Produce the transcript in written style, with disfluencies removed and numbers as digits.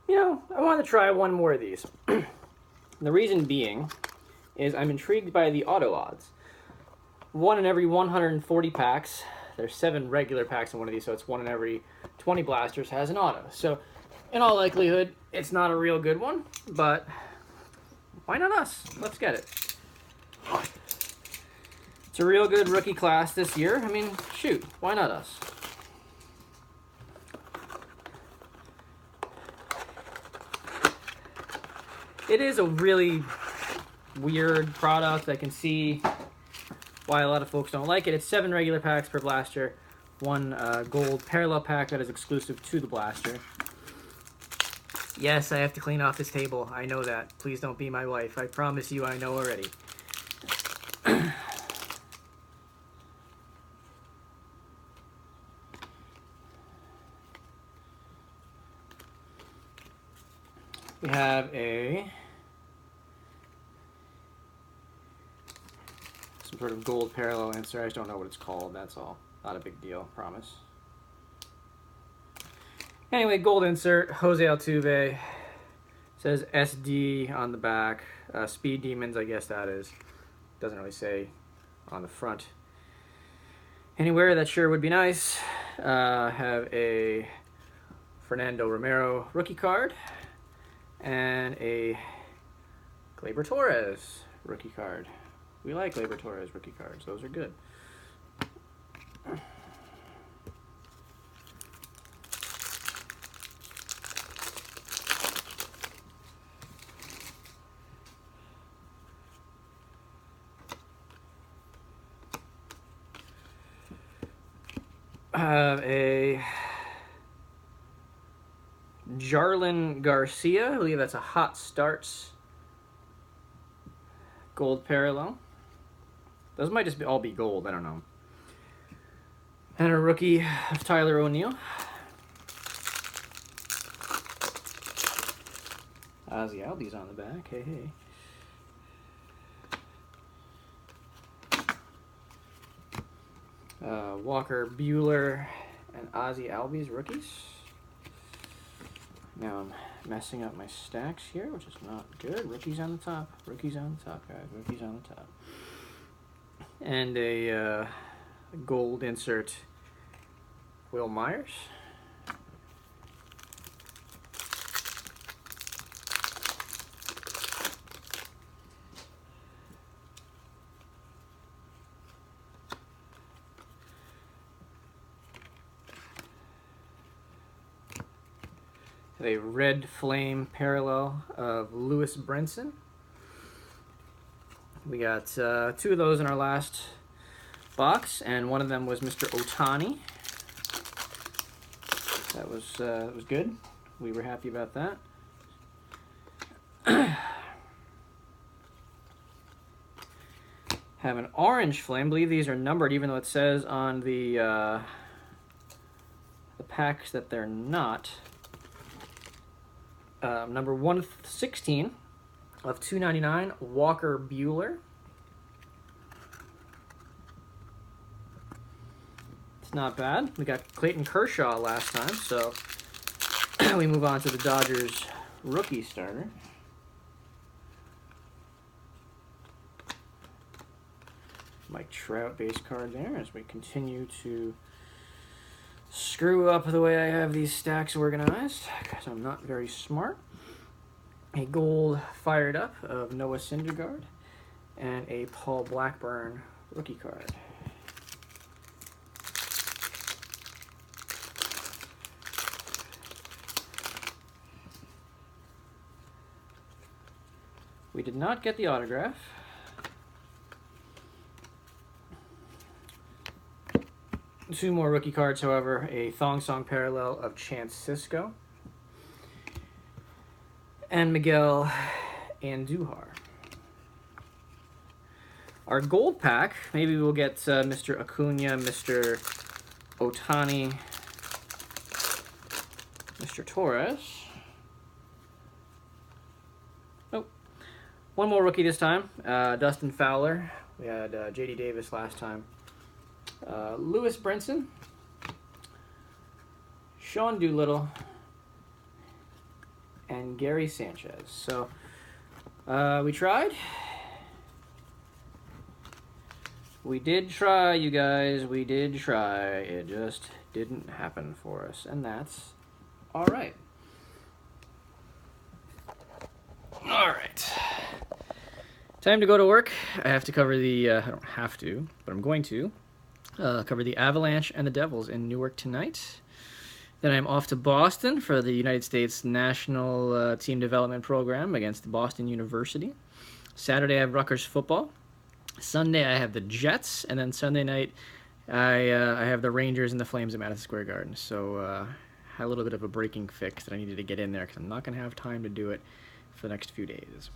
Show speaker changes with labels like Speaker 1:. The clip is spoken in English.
Speaker 1: I want to try one more of these. The reason being is I'm intrigued by the auto odds. One in every 140 packs, there's 7 regular packs in one of these, so it's 1 in every 20 blasters has an auto. So, in all likelihood, it's not a real good one, but why not us? Let's get it. It's a real good rookie class this year. I mean, shoot, why not us? It is a really weird product. I can see why a lot of folks don't like it. It's 7 regular packs per blaster, 1 gold parallel pack that is exclusive to the blaster. Yes, I have to clean off this table. I know that. Please don't be my wife. I promise you I know already. We have some sort of gold parallel insert. I just don't know what it's called, that's all. Not a big deal, promise. Anyway, gold insert, Jose Altuve. Says SD on the back. Speed Demons, I guess that is. Doesn't really say on the front anywhere. That sure would be nice. Have a Fernando Romero rookie card and a Gleyber Torres rookie card. We like Gleyber Torres rookie cards. Those are good. I have a Jarlin Garcia. I believe that's a Hot Starts gold parallel. Those might just all be gold. I don't know. And a rookie of Tyler O'Neill. Ozzy Albies on the back. Hey, hey. Walker Buehler and Ozzy Albies rookies. Now I'm messing up my stacks here, which is not good. Rookies on the top. Rookies on the top, guys. Rookies on the top. And a gold insert, Will Myers. A red flame parallel of Lewis Brinson. We got 2 of those in our last box, and one of them was Mr. Ohtani. That was good. We were happy about that. Have an orange flame. I believe these are numbered, even though it says on the packs that they're not. Number 116 of 299, Walker Buehler. It's not bad. We got Clayton Kershaw last time, so we move on to the Dodgers rookie starter. Mike Trout base card there as we continue to screw up the way I have these stacks organized, because I'm not very smart. A gold fired up of Noah Syndergaard and a Paul Blackburn rookie card. We did not get the autograph. Two more rookie cards, however, a Thong Song parallel of Chance Sisco and Miguel Andujar. Our gold pack, maybe we'll get Mr. Acuna, Mr. Ohtani, Mr. Torres. Nope. One more rookie this time, Dustin Fowler. We had J.D. Davis last time. Lewis Brinson, Sean Doolittle, and Gary Sanchez. So we tried. We did try, you guys. We did try. It just didn't happen for us, and that's all right. All right. Time to go to work. I have to cover the, I don't have to, but I'm going to cover the Avalanche and the Devils in Newark tonight. Then I'm off to Boston for the United States National Team Development Program against Boston University. Saturday I have Rutgers football. Sunday I have the Jets, and then Sunday night I have the Rangers and the Flames at Madison Square Garden. So had a little bit of a breaking fix that I needed to get in there because I'm not going to have time to do it for the next few days.